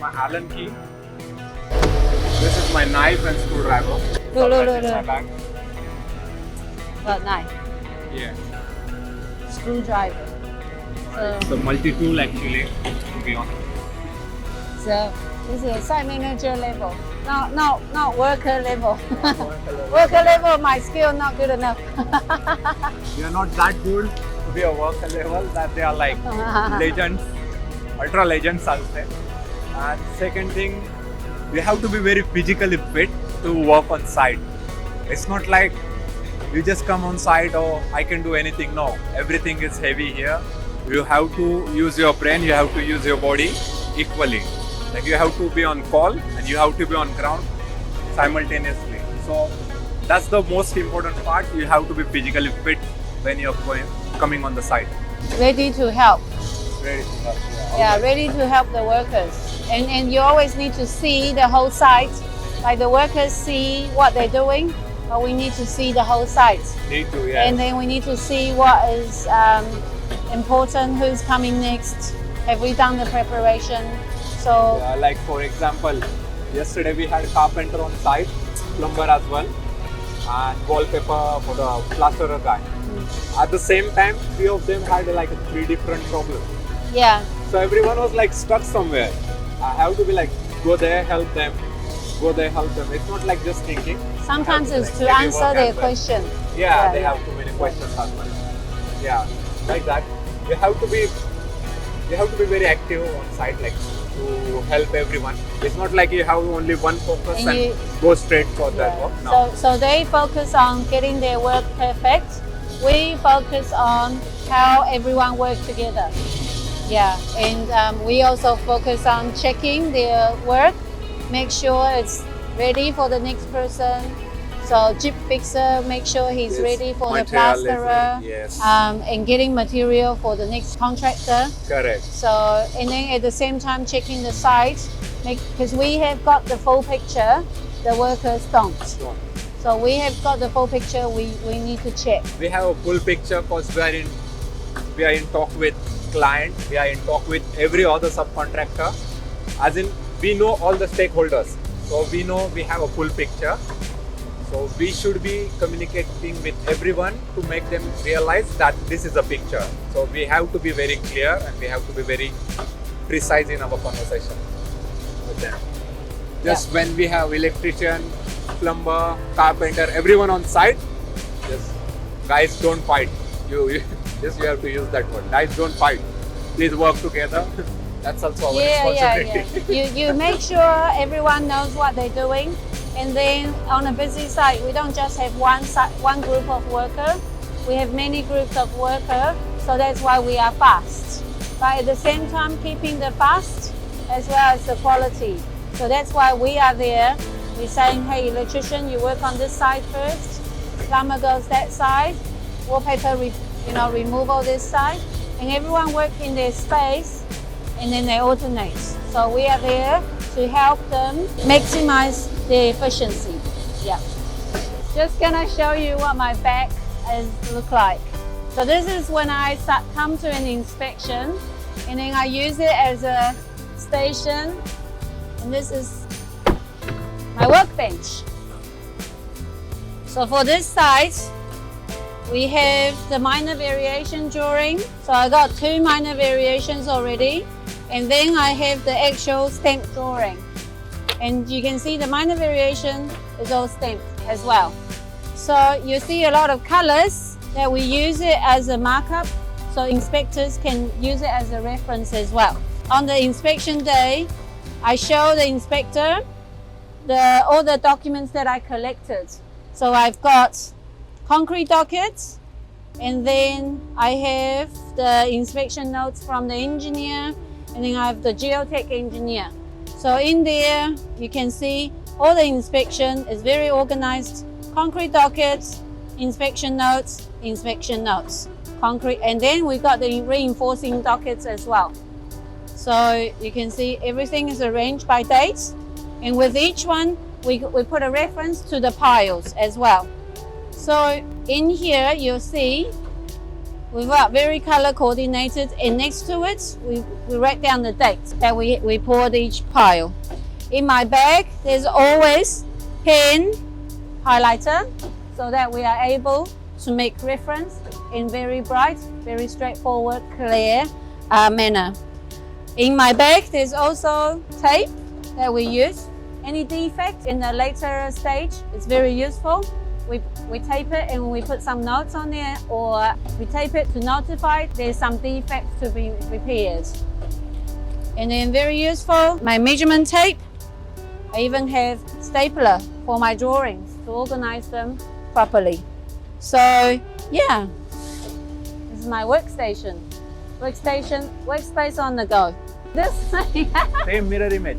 my Allen key. This is my knife and screwdriver. Look. My bag. What knife? Yeah. Screwdriver. It's a multi-tool actually, to be honest. So this is site manager level, not worker level. Worker level, my skill not good enough. We are not that good to be a worker level that they are like legends, ultra legends, I'll say. And second thing, you have to be very physically fit to work on site. It's not like you just come on site or I can do anything. No, everything is heavy here. You have to use your brain, you have to use your body equally. Like you have to be on call and you have to be on ground simultaneously. So that's the most important part. You have to be physically fit when you're coming on the site. Ready to help. Ready to help. Yeah, ready to help the workers. And you always need to see the whole site. Like the workers see what they're doing, but we need to see the whole site. Need to, yeah. And then we need to see what is important, who's coming next, have we done the preparation. So yeah, like for example, yesterday we had carpenter on site, plumber as well, and wallpaper for the plasterer guy. At the same time, three of them had like three different problems. yeah, So everyone was like stuck somewhere. I have to be like, go there, help them. Go there, help them. It's not like just thinking. sometimes Have it's like, to maybe answer work their as well. question. Yeah, they have too many questions as well. Yeah, like that. You have to be very active on site, like to help everyone. It's not like you have only one focus and go straight for that work. No. So they focus on getting their work perfect. We focus on how everyone works together. Yeah, and we also focus on checking their work, make sure it's ready for the next person. So chip fixer, make sure he's ready for the plasterer, yes. and getting material for the next contractor. Correct. So, and then at the same time checking the site, because we have got the full picture, the workers don't. So we have got the full picture, we need to check. We have a full picture because we are in talk with client, we are in talk with every other subcontractor. As in, we know all the stakeholders. So we know we have a full picture. So we should be communicating with everyone to make them realize that this is a picture. So we have to be very clear and we have to be very precise in our conversation with them. Just when we have electrician, plumber, carpenter, everyone on site, just guys don't fight. You have to use that word. Guys don't fight. Please work together. That's also our responsibility. Yeah. You make sure everyone knows what they're doing. And then on a busy site, we don't just have one group of workers. We have many groups of workers, so that's why we are fast. But at the same time, keeping the fast as well as the quality. So that's why we are there. We're saying, hey, electrician, you work on this side first. Plumber goes that side. Wallpaper, removal this side. And everyone work in their space, and then they alternate. So we are there to help them maximize the efficiency. Yeah. Just gonna show you what my back look like. So this is when I come to an inspection, and then I use it as a station, and this is my workbench. So for this site, we have the minor variation drawing. So I got 2 minor variations already. And then I have the actual stamp drawing. And you can see the minor variation is all stamped as well. So you see a lot of colors that we use it as a markup, so inspectors can use it as a reference as well. On the inspection day, I show the inspector all the documents that I collected. So I've got concrete dockets, and then I have the inspection notes from the engineer, and then I have the geotech engineer. So in there, you can see all the inspection is very organized. Concrete dockets, inspection notes, concrete, and then we got the reinforcing dockets as well. So you can see everything is arranged by dates, and with each one, we put a reference to the piles as well. So in here, you'll see We've got very color coordinated, and next to it, we write down the dates that we poured each pile. In my bag, there's always pen, highlighter, so that we are able to make reference in very bright, very straightforward, clear manner. In my bag, there's also tape that we use. Any defect in the later stage, it's very useful. We tape it and we put some notes on there, or we tape it to notify there's some defects to be repaired. And then very useful, my measurement tape. I even have stapler for my drawings to organize them properly. So yeah, this is my workstation. Workspace on the go. This Same mirror image.